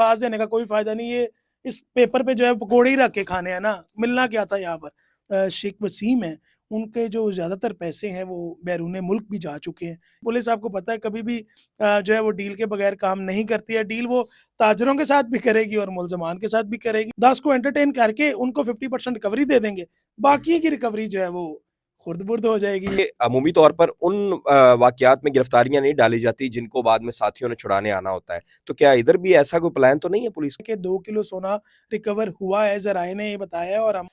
पास देने का कोई फायदा नहीं। ये इस पेपर पे जो है पकौड़े ही रख के खाने हैं ना, मिलना क्या था यहाँ पर। शेख वसीम है, उनके जो ज़्यादातर पैसे हैं वो बैरूने मुल्क भी जा चुके हैं। पुलिस आपको पता है कभी भी जो है वो डील के बगैर काम नहीं करती है। डील वो ताजरों के साथ भी करेगी और मुलजमान के साथ भी करेगी। 10 को एंटरटेन करके उनको 50% रिकवरी दे देंगे, बाकी की रिकवरी जो है वो खुर्द-बुर्द हो जाएगी। कि अमूमी तौर पर उन वाक़यात में गिरफ्तारियाँ नहीं डाली जाती जिनको बाद में साथियों ने छुड़ाने आना होता है। तो क्या इधर भी ऐसा कोई प्लान तो नहीं है पुलिस का? कि 2 किलो सोना रिकवर हुआ है, ज़राए ने ये बताया है। और हम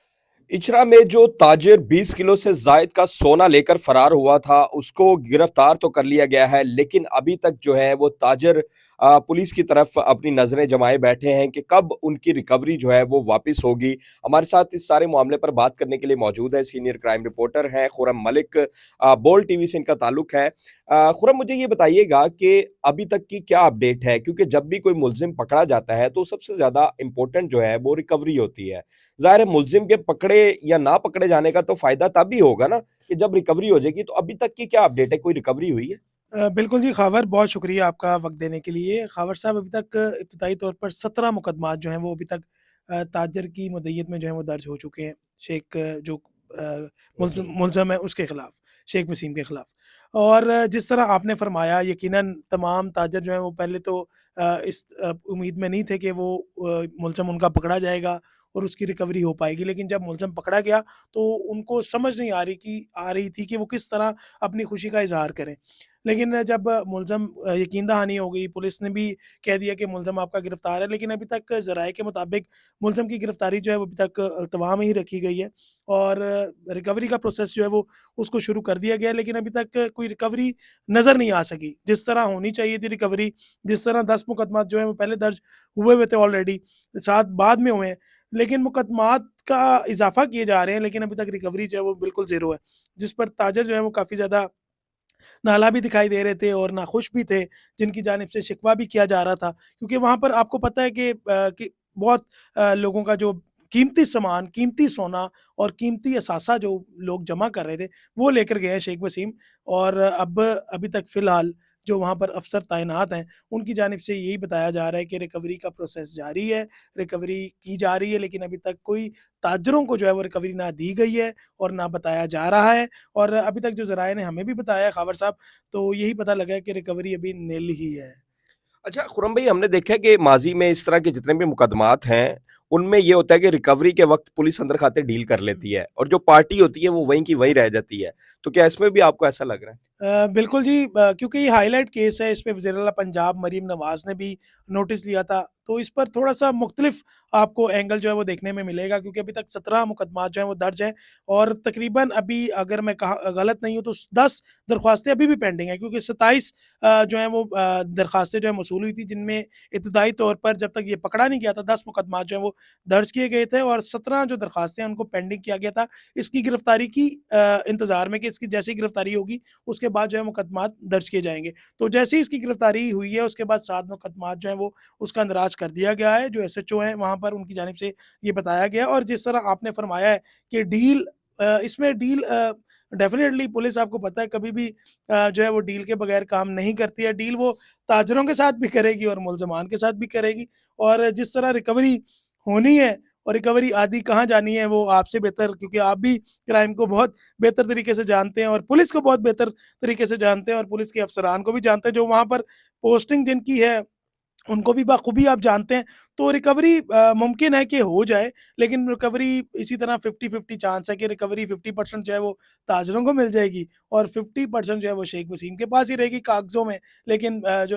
इचरा में जो ताजिर 20 किलो से जायद का सोना लेकर फरार हुआ था, उसको गिरफ्तार तो कर लिया गया है, लेकिन अभी तक जो है वो ताजिर पुलिस की तरफ अपनी नजरें जमाए बैठे हैं कि कब उनकी रिकवरी जो है वो वापस होगी। हमारे साथ इस सारे मामले पर बात करने के लिए मौजूद है सीनियर क्राइम रिपोर्टर हैं खुर्रम मलिक। बोल टीवी से इनका ताल्लुक है। खुर्रम, मुझे ये बताइएगा कि अभी तक की क्या अपडेट है, क्योंकि जब भी कोई मुलजिम पकड़ा जाता है तो सबसे ज्यादा इंपॉर्टेंट जो है वो रिकवरी होती है। ज़ाहिर है मुलजिम के पकड़े या ना पकड़े जाने का तो फ़ायदा तब ही होगा ना कि जब रिकवरी हो जाएगी। तो अभी तक की क्या अपडेट है? कोई रिकवरी हुई है? बिल्कुल जी, ख़ावर बहुत शुक्रिया आपका वक़्त देने के लिए। ख़ावर साहब, अभी तक इब्तिदाई तौर पर 17 मुकदमात जो हैं वो अभी तक ताजर की मुद्दईयत में जो है वो दर्ज हो चुके हैं। शेख जो मुल्ज़म है उसके खिलाफ़, शेख वसीम के खिलाफ़। और जिस तरह आपने फ़रमाया, यकीनन तमाम ताजर जो हैं वो पहले तो इस उम्मीद में नहीं थे कि वो मुल्ज़म उनका पकड़ा जाएगा और उसकी रिकवरी हो पाएगी। लेकिन जब मुल्ज़म पकड़ा गया तो उनको समझ नहीं आ रही थी कि वो किस तरह अपनी खुशी का इज़हार करें। लेकिन जब मुल्ज़म यकीन दहानी हो गई, पुलिस ने भी कह दिया कि मुल्ज़म आपका गिरफ़्तार है, लेकिन अभी तक ज़राए के मुताबिक मुल्ज़म की गिरफ़्तारी जो है वो अभी तक अल्तवा में ही रखी गई है। और रिकवरी का प्रोसेस जो है वो उसको शुरू कर दिया गया है, लेकिन अभी तक कोई रिकवरी नज़र नहीं आ सकी। जिस तरह होनी चाहिए थी रिकवरी, जिस तरह 10 मुकदमात जो हैं वो पहले दर्ज हुए हुए थे ऑलरेडी, 7 बाद में हुए हैं। लेकिन मुकदमात का इज़ाफ़ा किए जा रहे हैं, लेकिन अभी तक रिकवरी जो है वो बिल्कुल ज़ीरो है। जिस पर ताजर जो है वो काफ़ी ज़्यादा नाला भी दिखाई दे रहे थे और नाखुश भी थे, जिनकी जानिब से शिकवा भी किया जा रहा था। क्योंकि वहाँ पर आपको पता है कि बहुत लोगों का जो कीमती सामान, कीमती सोना और कीमती असासा जो लोग जमा कर रहे थे, वो लेकर गए हैं शेख वसीम। और अब अभी तक फ़िलहाल जो वहाँ पर अफ़सर तैनात हैं, उनकी जानिब से यही बताया जा रहा है कि रिकवरी का प्रोसेस जारी है, रिकवरी की जा रही है, लेकिन अभी तक कोई ताजरों को जो है वो रिकवरी ना दी गई है और ना बताया जा रहा है। और अभी तक जो ज़राए ने हमें भी बताया है ख़ावर साहब, तो यही पता लगा है कि रिकवरी अभी निल ही है। अच्छा खुर्रम भाई, हमने देखा है कि माज़ी में इस तरह के जितने भी मुकदमात हैं, उनमें ये होता है कि रिकवरी के वक़्त पुलिस अंदर खाते डील कर लेती है और जो पार्टी होती है वो वहीं की वहीं रह जाती है। तो क्या इसमें भी आपको ऐसा लग रहा है? बिल्कुल जी, क्योंकि ये हाइलाइट केस है, इस पे वज़ीर-ए-आला पंजाब मरीम नवाज़ ने भी नोटिस लिया था, तो इस पर थोड़ा-सा मुख्तलिफ आपको एंगल जो है वो देखने में मिलेगा। क्योंकि अभी तक 17 मुकदमात जो हैं वो दर्ज हैं और तकरीबन अभी अगर मैं गलत नहीं हूँ तो 10 दरख्वास्तें अभी भी पेंडिंग हैं, क्योंकि 27 जो हैं वो दरख्वास्तें जो हैं मौसूल हुई थी, जिनमें इब्तिदाई तौर पर जब तक ये पकड़ा नहीं गया था 10 मुकदमात जो हैं वो दर्ज किए गए थे और 17 जो दरख्वास्तें हैं उनको पेंडिंग किया गया था। इसकी गिरफ्तारी की इंतज़ार में कि इसकी जैसे ही गिरफ्तारी होगी उसके बाद जो है मुकदमात दर्ज किए जाएँगे। तो जैसे ही इसकी गिरफ्तारी हुई है उसके बाद 7 मुकदमात जो हैं वो उसका इंदराज कर दिया गया है। जो एसएचओ हैं वहाँ पर उनकी जानिब से ये बताया गया है। और जिस तरह आपने फरमाया है कि इसमें डील डेफ़िनेटली पुलिस आपको पता है कभी भी जो है वो डील के बगैर काम नहीं करती है। डील वो ताजरों के साथ भी करेगी और मुल्ज़मान के साथ भी करेगी। और जिस तरह रिकवरी होनी है और रिकवरी आदि कहाँ जानी है वो आपसे बेहतर, क्योंकि आप भी क्राइम को बहुत बेहतर तरीके से जानते हैं और पुलिस को बहुत बेहतर तरीके से जानते हैं और पुलिस के अफ़सरान को भी जानते हैं जो वहाँ पर पोस्टिंग जिनकी है, उनको भी बखूबी आप जानते हैं। तो रिकवरी मुमकिन है कि हो जाए, लेकिन रिकवरी इसी तरह 50-50 चांस है कि रिकवरी 50% जो है वो ताजरों को मिल जाएगी और 50% जो है वो शेख वसीम के पास ही रहेगी कागज़ों में। लेकिन जो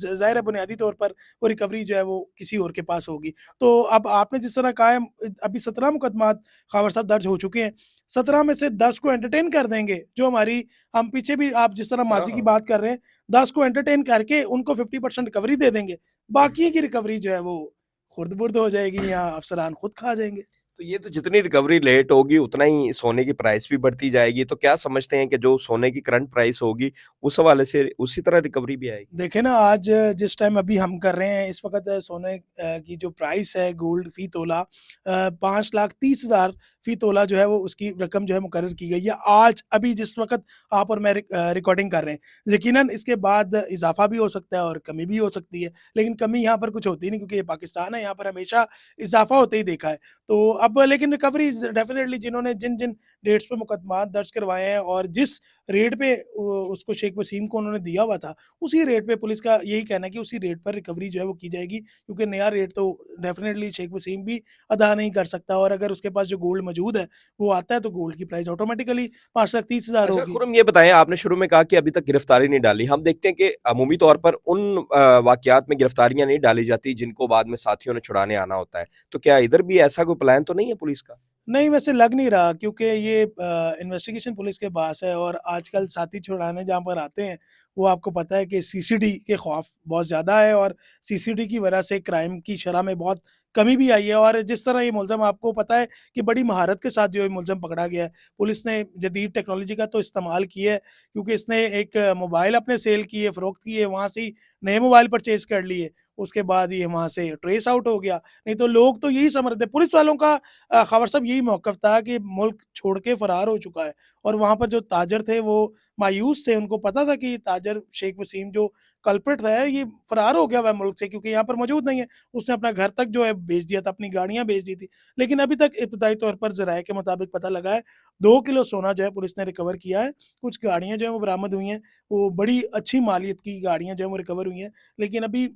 ज़ाहिर है बुनियादी तौर पर वो रिकवरी जो है वो किसी और के पास होगी। तो अब आपने जिस तरह कहा है, अभी 17 मुकदमात ख़ावर साहब दर्ज हो चुके हैं। 17 में से 10 को एंटरटेन कर देंगे, जो हमारी हम पीछे भी आप जिस तरह हाँ, माज़ी की हाँ। बात कर रहे हैं, 10 को एंटरटेन करके उनको 50% रिकवरी दे देंगे। बाकी की रिकवरी जो है वो खुर्द-बुर्द हो जाएगी या अफ़सरान खुद खा जाएँगे। तो ये तो जितनी रिकवरी लेट होगी उतना ही सोने की प्राइस भी बढ़ती जाएगी। तो क्या समझते हैं कि जो सोने की करंट प्राइस होगी उस हवाले से उसी तरह रिकवरी भी आएगी? देखिए ना, आज जिस टाइम अभी हम कर रहे हैं, इस वक़्त सोने की जो प्राइस है गोल्ड फ़ी तोला 5,30,000 फ़ी तोला जो है वो उसकी रकम जो है मुकर्रर की गई है। आज अभी जिस वक़्त आप और मैं रिकॉर्डिंग कर रहे हैं। यकीनन इसके बाद इज़ाफ़ा भी हो सकता है और कमी भी हो सकती है। लेकिन कमी यहाँ पर कुछ होती नहीं क्योंकि ये पाकिस्तान है, यहाँ पर हमेशा इज़ाफ़ा होते ही देखा है। तो अब लेकिन रिकवरी डेफ़िनेटली जिन्होंने जिन-जिन डेट्स पे मुकदमात दर्ज करवाए हैं और जिस रेट पे उसको शेख वसीम को उन्होंने दिया हुआ था, उसी रेट पे पुलिस का यही कहना है कि उसी रेट पर रिकवरी जो है वो की जाएगी क्योंकि नया रेट तो डेफ़िनेटली शेख वसीम भी अदा नहीं कर सकता और अगर उसके पास जो गोल्ड मौजूद है, वो आता है तो गोल्ड की प्राइस ऑटोमैटिकली 5,30,000 अच्छा, होगी। खुर्रम ये बताएँ आपने शुरू में कहा कि अभी तक गिरफ्तारी नहीं डाली। हम देखते हैं कि अमूमी तौर पर उन वाक़यात में गिरफ्तारियाँ नहीं डाली जाती जिनको बाद में साथियों ने छुड़ाने आना होता है। तो क्या इधर भी ऐसा कोई प्लान तो नहीं है पुलिस का? नहीं, वैसे लग नहीं रहा क्योंकि ये इन्वेस्टिगेशन पुलिस के पास है और आजकल साथी छुड़ाने जहाँ पर आते हैं, वो आपको पता है कि सीसीडी के खौफ बहुत ज़्यादा है और सीसीडी की वजह से क्राइम की शरह में बहुत कमी भी आई है और जिस तरह ये मुलज़िम आपको पता है कि बड़ी महारत के साथ जो ये मुलज़िम पकड़ा गया है। पुलिस ने जदीद टेक्नोलॉजी का तो इस्तेमाल किया है क्योंकि इसने एक मोबाइल अपने सेल किए, फ़रोख्त किए, वहाँ से ही नए मोबाइल परचेज़ कर लिए। उसके बाद ये वहाँ से ट्रेस आउट हो गया। नहीं तो लोग तो यही समझ रहे थे पुलिस वालों का खबर साहब यही मौक़िफ़ था कि मुल्क छोड़ के फ़रार हो चुका है और वहाँ पर जो ताजर थे वो मायूस थे, उनको पता था कि ताजर शेख वसीम जो कल्प्रिट है ये फ़रार हो गया हुआ है मुल्क से क्योंकि यहाँ पर मौजूद नहीं है। उसने अपना घर तक जो है बेच दिया था, अपनी गाड़ियाँ बेच दी थी। लेकिन अभी तक इब्तिदाई तौर पर ज़राए के मुताबिक पता लगा है 2 किलो सोना जो है पुलिस ने रिकवर किया है। कुछ गाड़ियाँ जो हैं वो बरामद हुई हैं, वो बड़ी अच्छी मालियत की गाड़ियाँ जो हैं वो रिकवर हुई हैं। लेकिन अभी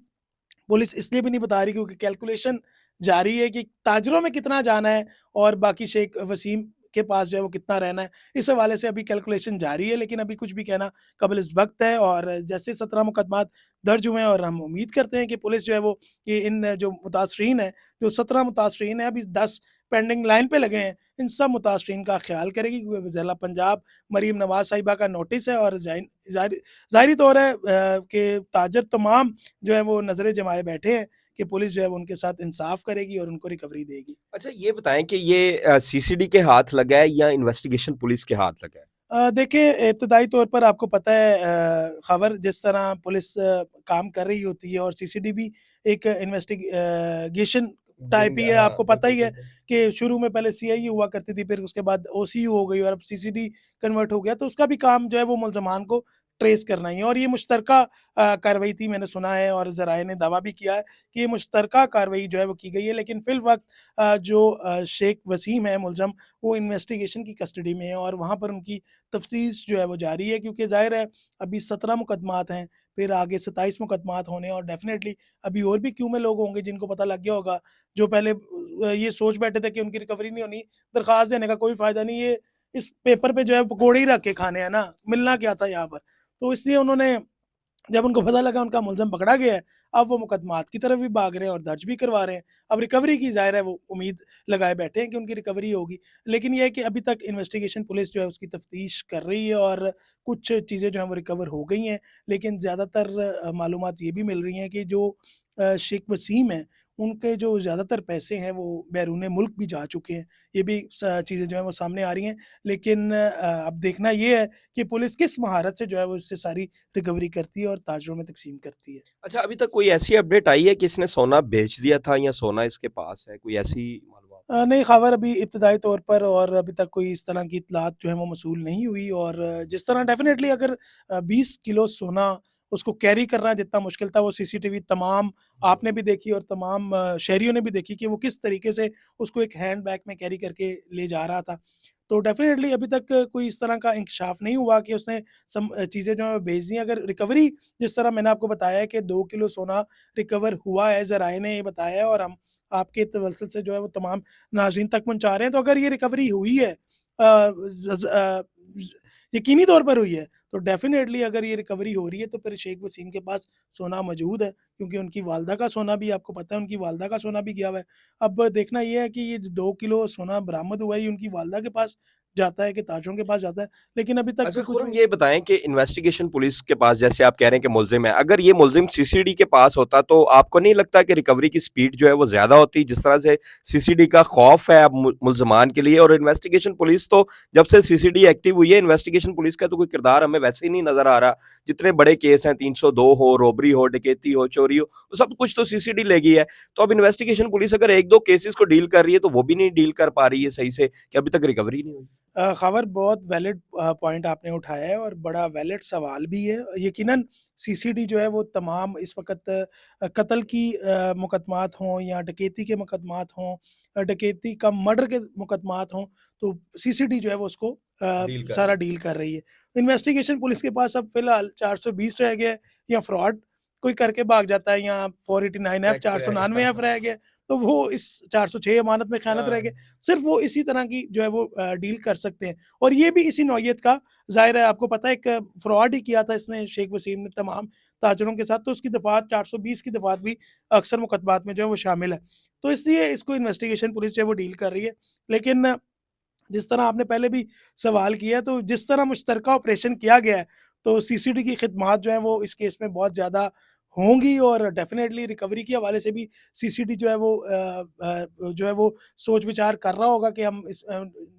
पुलिस इसलिए भी नहीं बता रही क्योंकि कैलकुलेशन जारी है कि ताजरों में कितना जाना है और बाकी शेख वसीम के पास जो है वो कितना रहना है। इस हवाले से अभी कैलकुलेशन जारी है लेकिन अभी कुछ भी कहना काबिल इस वक़्त है और जैसे 17 मुकदमात दर्ज हुए हैं और हम उम्मीद करते हैं कि पुलिस जो है वो ये इन जो मुतासरीन हैं, जो 17 मुतासरीन हैं अभी 10 पेंडिंग लाइन पे लगे हैं, इन सब मुतासरीन का ख़्याल करेगी क्योंकि ज़िला पंजाब मरीम नवाज़ साहिबा का नोटिस है और ज़ाहिरी तौर है कि ताजर तमाम जो है वो नज़रें जमाए बैठे हैं कि पुलिस जो है वो उनके साथ इंसाफ करेगी और उनको रिकवरी देगी। अच्छा, ये बताएँ कि ये सीसीडी के हाथ लगा है या इन्वेस्टिगेशन पुलिस के हाथ लगा है? देखिए इब्तिदाई तौर पर आपको पता है खबर जिस तरह पुलिस काम कर रही होती है और सीसीडी भी एक गेशन टाइप ही है, हाँ, आपको पता बिल्कुल, ही है बिल्कुल। कि शुरू में पहले सीआईए हुआ करती थी, फिर उसके बाद ओसीयू हो गई और अब सीसीडी कन्वर्ट हो गया, तो उसका भी काम जो है वो मुल्ज़मान को ट्रेस करना ही है और ये मुश्तरका कार्रवाई थी मैंने सुना है और ज़राए ने दावा भी किया है कि ये मुश्तरका कार्रवाई जो है वो की गई है। लेकिन फ़िलवक़्त जो शेख वसीम है मुलज़म, वो इन्वेस्टिगेशन की कस्टडी में है और वहाँ पर उनकी तफ्तीश जो है वो जारी है क्योंकि ज़ाहिर है अभी 17 मुकदमात हैं, फिर आगे 27 मुकदमात होने और डेफ़िनेटली अभी और भी क्यू में लोग होंगे जिनको पता लग गया होगा, जो पहले ये सोच बैठे थे कि उनकी रिकवरी नहीं होनी, दरख़्वास्त देने का कोई फ़ायदा नहीं, ये इस पेपर पे जो है पकोड़े ही रख के खाने हैं ना, मिलना क्या था यहाँ पर। तो इसलिए उन्होंने जब उनको पता लगा उनका मुलज़म पकड़ा गया है, अब वो मुकदमात की तरफ भी भाग रहे हैं और दर्ज भी करवा रहे हैं। अब रिकवरी की ज़ाहिर है वो उम्मीद लगाए बैठे हैं कि उनकी रिकवरी होगी। लेकिन ये है कि अभी तक इन्वेस्टिगेशन पुलिस जो है उसकी तफ्तीश कर रही है और कुछ चीज़ें जो हैं वो रिकवर हो गई हैं। लेकिन ज़्यादातर मालूमात ये भी मिल रही हैं कि जो शेख वसीम हैं, उनके जो ज़्यादातर पैसे हैं वो बैरून मुल्क भी जा चुके हैं। ये भी स चीज़ें जो हैं वो सामने आ रही हैं। लेकिन अब देखना ये है कि पुलिस किस महारत से जो है वो इससे सारी रिकवरी करती है और ताजरों में तक़सीम करती है। अच्छा, अभी तक कोई ऐसी अपडेट आई है कि इसने सोना बेच दिया था या सोना इसके पास है? कोई ऐसी मालूमात? नहीं खबर अभी इब्तिदाई तौर पर और अभी तक कोई इस तरह की इत्तलात जो है वो मौसूल नहीं हुई और जिस तरह डेफ़िनेटली अगर 20 किलो सोना उसको कैरी करना जितना मुश्किल था वो सीसीटीवी तमाम आपने भी देखी और तमाम शहरियों ने भी देखी कि वो किस तरीके से उसको एक हैंडबैग में कैरी करके ले जा रहा था। तो डेफ़िनेटली अभी तक कोई इस तरह का इंकशाफ नहीं हुआ कि उसने चीज़ें जो है बेच दी। अगर रिकवरी जिस तरह मैंने आपको बताया है कि 2 किलो सोना रिकवर हुआ है, ज़राए ने ये बताया है और हम आपके तवज्जुह से जो है वो तमाम नाज़रीन तक पहुँचा रहे हैं। तो अगर ये रिकवरी हुई है ज़ ज़ ज़ यकीनी तौर पर हुई है, तो डेफ़िनेटली अगर ये रिकवरी हो रही है तो फिर शेख वसीम के पास सोना मौजूद है क्योंकि उनकी वालदा का सोना भी आपको पता है उनकी वालदा का सोना भी गया हुआ है। अब देखना ये है कि ये 2 किलो सोना बरामद हुआ है ये उनकी वालदा के पास जाता है, कि ताजरों के पास जाता है, लेकिन अभी तक अच्छा कुछ खुर्रम, भी। ये बताएं कि इन्वेस्टिगेशन पुलिस के पास, जैसे आप कह रहे हैं कि मुलजिम है, अगर ये मुलजिम सीसीडी के पास होता तो आपको नहीं लगता कि रिकवरी की स्पीड जो है वो ज्यादा होती? जिस तरह से सीसीडी का खौफ है अब मुलजमान के लिए, और इन्वेस्टिगेशन पुलिस तो जब से सीसीडी एक्टिव हुई है, इन्वेस्टिगेशन पुलिस का तो कोई किरदार हमें वैसे ही नहीं नजर आ रहा। जितने बड़े केस हैं, 302 हो, रोबरी हो, डकैती हो, चोरी हो, सब कुछ तो सीसीडी ले गई है। तो अब इन्वेस्टिगेशन पुलिस अगर एक दो केसेस को डील कर रही है तो वो भी नहीं डील कर पा रही है सही से, कि अभी तक रिकवरी नहीं हुई। खबर बहुत वैलिड पॉइंट आपने उठाया है और बड़ा वैलिड सवाल भी है। यकीनन सीसीडी जो है वो तमाम इस वक़्त कत्ल की मुकदमात हों या डकैती के मुकदमात हों, डकैती कम मर्डर के मुकदमात हों, तो सीसीडी जो है वो उसको डील कर सारा रही है। डील कर रही है। इन्वेस्टिगेशन पुलिस के पास अब फ़िलहाल 420 रह गया है, या फ्रॉड कोई करके भाग जाता है, या 489 एफ, चेक रह गया। 499 एफ रह गया, तो वो इस 406 अमानत में ख़यानत रह गया। हाँ। सिर्फ वो इसी तरह की जो है वो डील कर सकते हैं, और ये भी इसी नौइयत का, ज़ाहिर है आपको पता है, एक फ्रॉड ही किया था इसने, शेख वसीम ने, तमाम ताजरों के साथ, तो उसकी दफ़ात 420 की दफ़ात भी अक्सर मुकदमात में जो है वो शामिल है। तो इसलिए इसको इन्वेस्टिगेशन पुलिस जो है वो डील कर रही है। लेकिन जिस तरह आपने पहले भी सवाल किया, तो जिस तरह मुश्तरका ऑपरेशन किया गया है, तो सीसीडी की खिदमात जो हैं वो इस केस में बहुत ज़्यादा होंगी, और डेफ़िनेटली रिकवरी के हवाले से भी सीसीडी जो है वो जो है वो सोच-विचार कर रहा होगा कि हम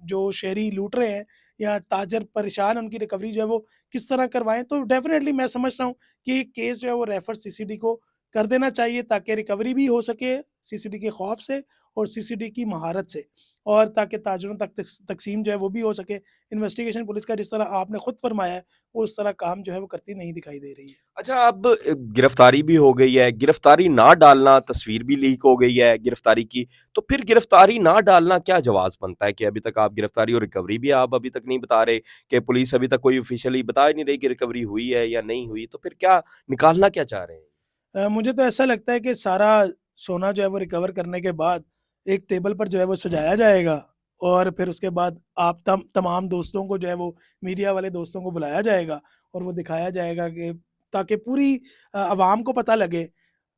जो शहरी लूट रहे हैं या ताजर परेशान हैं, उनकी रिकवरी जो है वो किस तरह करवाएँ। तो डेफ़िनेटली मैं समझता हूँ कि ये केस जो है वो रेफ़र सीसीडी को कर देना चाहिए, ताकि रिकवरी भी हो सके सीसीडी के खौफ से और सीसीडी की महारत से, और ताकि ताजरों तक तक़सीम जो है वो भी हो सके। इन्वेस्टिगेशन पुलिस का, जिस तरह आपने खुद फरमाया है, वो उस तरह काम जो है वो करती नहीं दिखाई दे रही है। अच्छा, अब गिरफ्तारी भी हो गई है, गिरफ्तारी ना डालना, तस्वीर भी लीक हो गई है गिरफ्तारी की, तो फिर गिरफ्तारी ना डालना क्या जवाज़ बनता है कि अभी तक आप गिरफ्तारी और रिकवरी भी आप अभी तक नहीं बता रहे, कि पुलिस अभी तक कोई ऑफ़िशियली बता ही नहीं रही कि रिकवरी हुई है या नहीं हुई, तो फिर क्या निकालना क्या चाह रहे हैं? मुझे तो ऐसा लगता है कि सारा सोना जो है वो रिकवर करने के बाद एक टेबल पर जो है वो सजाया जाएगा, और फिर उसके बाद आप तमाम दोस्तों को जो है वो, मीडिया वाले दोस्तों को बुलाया जाएगा, और वो दिखाया जाएगा कि, ताकि पूरी अवाम को पता लगे,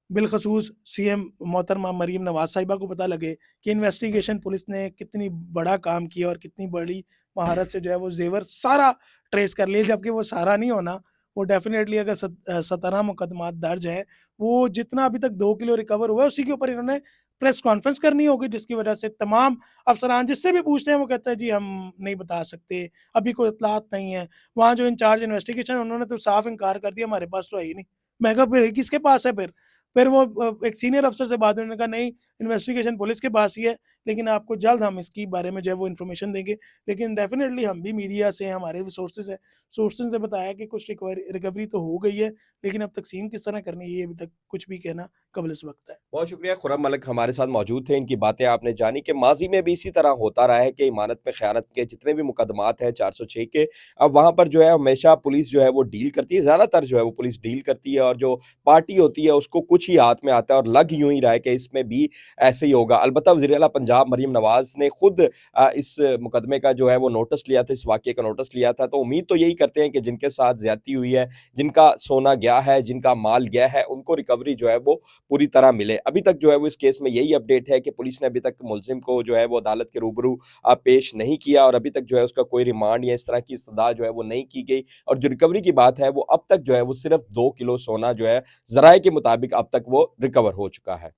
बिलख़सूस सीएम मोहतरमा मरीम नवाज़ साहिबा को पता लगे कि इन्वेस्टिगेशन पुलिस ने कितनी बड़ा काम किया और कितनी बड़ी महारत से जो है वो ज़ेवर सारा ट्रेस कर लिए। जबकि वो सारा नहीं होना, वो डेफ़िनेटली अगर 17 मुकदमात दर्ज हैं, वो जितना अभी तक 2 किलो रिकवर हुआ है, उसी के ऊपर इन्होंने प्रेस कॉन्फ्रेंस करनी होगी, जिसकी वजह से तमाम अफ़सरान जिससे भी पूछते हैं वो कहते हैं जी हम नहीं बता सकते, अभी कोई इत्तलात नहीं है। वहाँ जो इंचार्ज इन्वेस्टिगेशन है, उन्होंने तो साफ़ इनकार कर दिया, हमारे पास तो है ही नहीं। मैं कहा फिर किसके पास है फिर? फिर वो एक सीनियर अफ़सर से बात हुई, उन्होंने कहा नहीं, इन्वेस्टिगेशन पुलिस के पास ही है, लेकिन आपको जल्द हम इसकी बारे में जो है वो इन्फॉर्मेशन देंगे। लेकिन डेफ़िनेटली हम भी मीडिया से, हमारे भी सोर्सेज़ हैं, सोर्सेज़ ने बताया कि कुछ रिकवरी तो हो गई है, लेकिन अब तक़सीम किस तरह करनी है, ये अभी तक कुछ भी कहना क़ब्ल-इस-वक़्त है। बहुत शुक्रिया, खुर्रम मलिक हमारे साथ मौजूद थे, इनकी बातें आपने जानी कि माज़ी में भी इसी तरह होता रहा है कि इमानत में ख़यानत के जितने भी मुकदमात हैं 406 के, अब वहाँ पर जो है हमेशा पुलिस जो है वो डील करती है, ज़्यादातर जो है वो पुलिस डील करती है, और जो पार्टी होती है उसको कुछ ही हाथ में आता है और लग यूँ ही रहा है कि इसमें भी ऐसे ही होगा। अलबत्ता वज़ीर आला पंजाब मरीम नवाज़ ने खुद इस मुकदमे का जो है वो नोटिस लिया था, इस वाक़ये का नोटिस लिया था, तो उम्मीद तो यही करते हैं कि जिनके साथ ज़्यादती हुई है, जिनका सोना गया है, जिनका माल गया है, उनको रिकवरी जो है वो पूरी तरह मिले। अभी तक जो है वो इस केस में यही अपडेट है कि पुलिस ने अभी तक मुलज़िम को जो है वो अदालत के रूबरू पेश नहीं किया, और अभी तक जो है उसका कोई रिमांड या इस तरह की इस्तदा जो है वो नहीं की गई, और जो रिकवरी की बात है वो अब तक जो है वो सिर्फ़ 2 किलो सोना जो है ज़राए के मुताबिक अब तक वो रिकवर हो चुका है।